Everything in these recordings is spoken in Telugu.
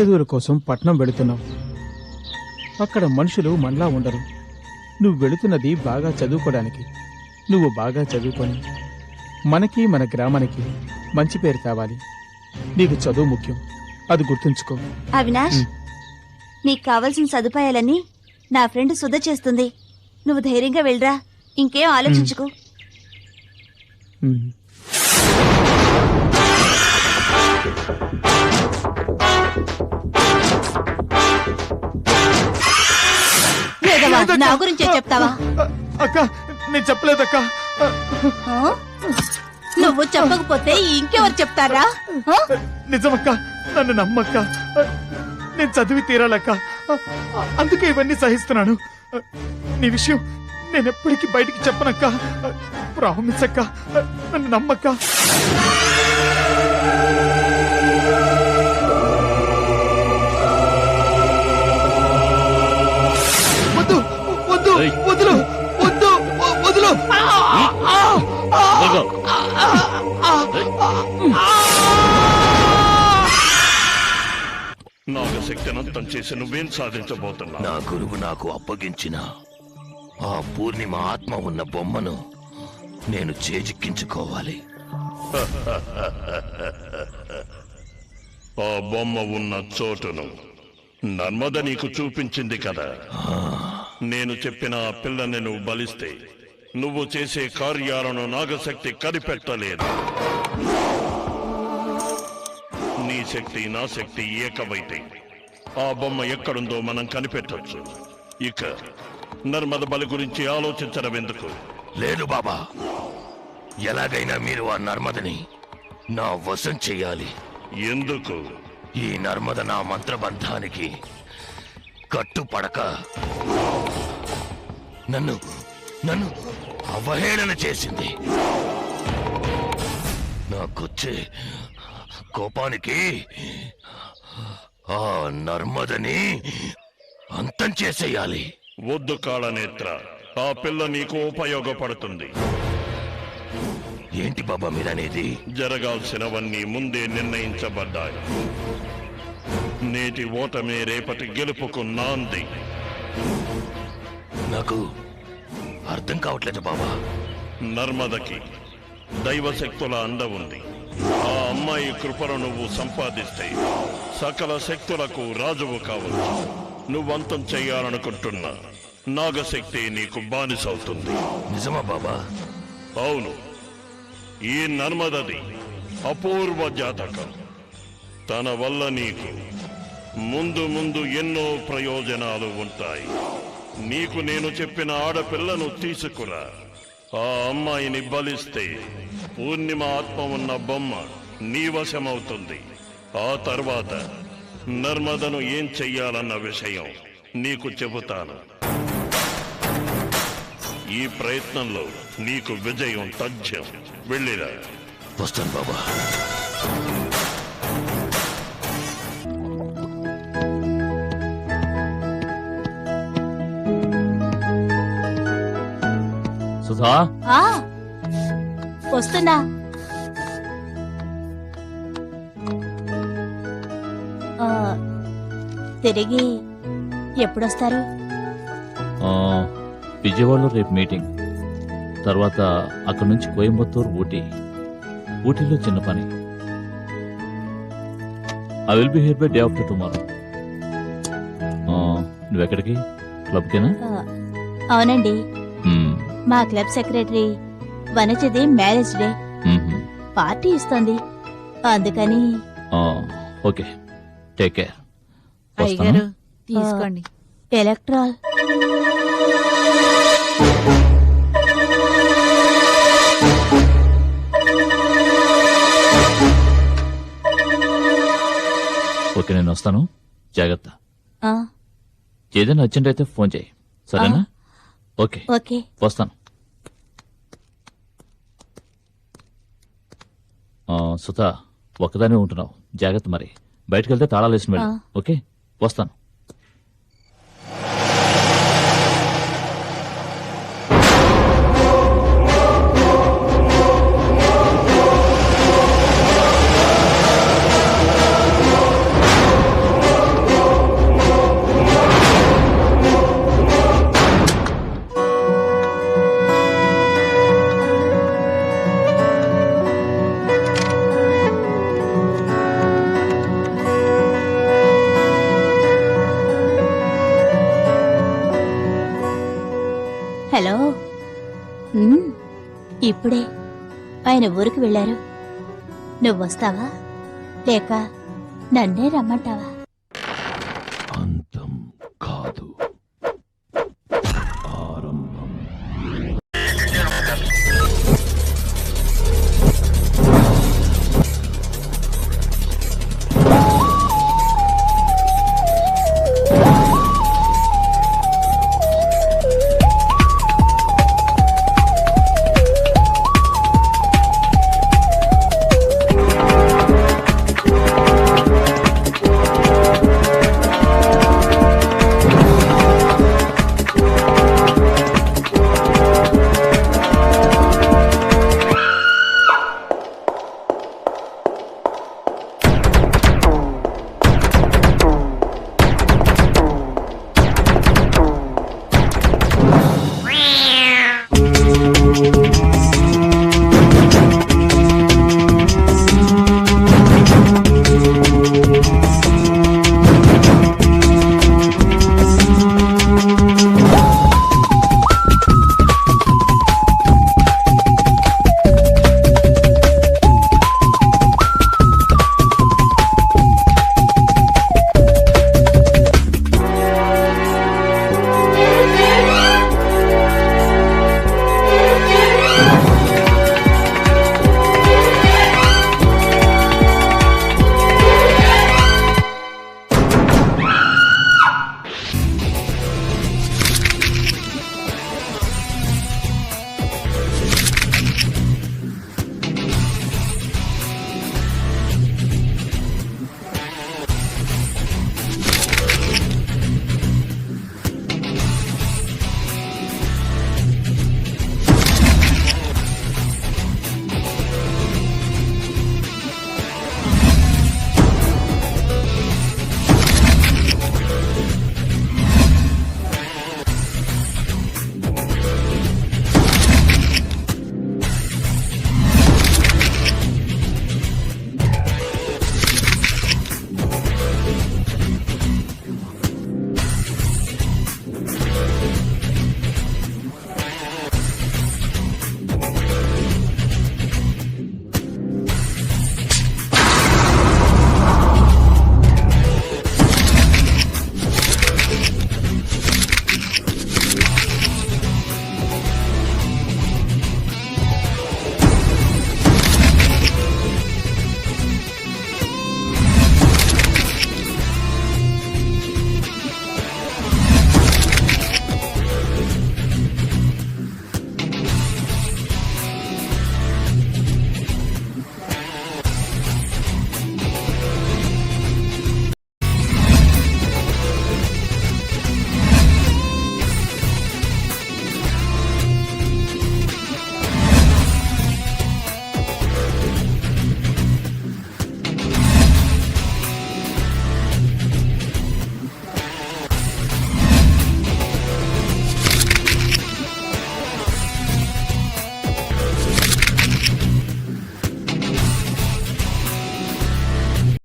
చదువుల కోసం పట్నం వెళుతున్నావు. అక్కడ మనుషులు మనలా ఉండరు. నువ్వు వెళుతున్నది బాగా చదువుకోవడానికి. నువ్వు బాగా చదువుకొని మనకి మన గ్రామానికి మంచి పేరు తేవాలి. నీకు చదువు ముఖ్యం, అది గుర్తుంచుకో. అవినాష్, నీకు కావలసిన సదుపాయాలన్నీ నా ఫ్రెండ్ సుధ చేస్తుంది. నువ్వు ధైర్యంగా వెళ్ళరా, ఇంకేం ఆలోచించుకో. నా గురించే చెప్తావా? అక్క, నేను చెప్పలేదక్క. నువ్వు చెప్పకపోతే ఇంకెవరు చెప్తారా? నిజమక్క, నన్ను నమ్మక్క. నేను చదివి తీరాలక్క, అందుకే ఇవన్నీ సహిస్తున్నాను. నీ విషయం నేను ఎప్పటికీ బయటికి చెప్పనక్క. ప్రామిస్ అక్క, నన్ను నమ్మక్క. వద్దు వద్దు వదులు వద్దు వదులు. నాగశక్తినంతం చేసి నువ్వేం సాధించబోతున్నా? నా గురువు నాకు అప్పగించిన ఆ పూర్ణిమ ఆత్మ ఉన్న బొమ్మను నేను చేజిక్కించుకోవాలి. ఆ బొమ్మ ఉన్న చోటును నర్మద నీకు చూపించింది కదా. నేను చెప్పిన ఆ పిల్లని నువ్వు బలిస్తే నువ్వు చేసే కార్యాలను నాగశక్తి కనిపెట్టలేదు. నీ శక్తి నా శక్తి ఏకమైతే ఆ బొమ్మ ఎక్కడుందో మనం కనిపెట్టొచ్చు. ఇక నర్మద బలి గురించి ఆలోచించడం ఎందుకు? లేదు బాబా, ఎలాగైనా మీరు ఆ నర్మదని నా వశం చెయ్యాలి. ఎందుకు? ఈ నర్మద నా మంత్రబంధానికి కట్టుపడక నన్ను నన్ను అవహేళన చేసింది. నాకొచ్చే కోపానికి ఆ నర్మదని అంతం చేసేయాలి. వద్దు కాళనేత్ర, ఆ పిల్ల నీకు ఉపయోగపడుతుంది. ఏంటి బాబా మీరనేది? జరగాల్సినవన్నీ ముందే నిర్ణయించబడ్డాయి. నేటి ఓటమే రేపటి గెలుపుకు నాంది. నాకు అర్థం కావట్లేదు బాబా. నర్మదకి దైవశక్తుల అండ ఉంది. ఆ అమ్మాయి కృపను నువ్వు సంపాదిస్తే సకల శక్తులకు రాజువు కావచ్చు. నువ్వంతం చెయ్యాలనుకుంటున్న నాగశక్తి నీకు బానిసవుతుంది. నిజమా బాబా? అవును. ఈ నర్మదది అపూర్వ జాతకం. తన వల్ల నీకు ముందు ముందు ఎన్నో ప్రయోజనాలు ఉంటాయి. నీకు నేను చెప్పిన ఆడపిల్లను తీసుకురా. ఆ అమ్మాయిని బలిస్తే పూర్ణిమ ఆత్మ ఉన్న బొమ్మ నీ వశమవుతుంది. ఆ తర్వాత నర్మదను ఏం చెయ్యాలన్న విషయం నీకు చెబుతాను. ఈ ప్రయత్నంలో నీకు విజయం తథ్యం. వెళ్ళిరా. వస్తాను బాబా. సుధా, వస్తున్నా. తిరిగి ఎప్పుడొస్తారు? విజయవాడలో రేపు మీటింగ్, తర్వాత అక్కడి నుంచి కోయంబత్తూరు, ఊటీలో చిన్న పని. I will be here by day after tomorrow. నువ్వెక్కడికి? క్లబ్కేనా? అవునండి, మా క్లబ్ సెక్రటరీ వనజది మ్యారేజ్ డే పార్టీ ఇస్తోంది, అందుకని. Okay, take care. అయ్యగారు తీసుకోండి. ఎలక్ట్రాల్. ఓకే, నేను వస్తాను. జాగ్రత్త. ఏదైనా అర్జెంట్ అయితే ఫోన్ చేయి, సరేనా? ఓకే ఓకే, వస్తాను. సుధా, ఒక్కదానే ఉంటున్నావు, జాగ్రత్త. మరి బయటకు వెళ్తే తాళాలు వేసిన వెళ్ళు. ఓకే, వస్తాను. హలో ఇప్పుడే ఆయన ఊరికి వెళ్ళారు. నువ్వొస్తావా లేక నన్నే రమ్మంటావా? అంతం కాదు, ఆరంభం.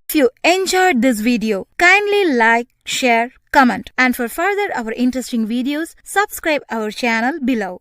If you enjoyed this video, kindly like, share, comment, and for further our interesting videos, subscribe our channel below.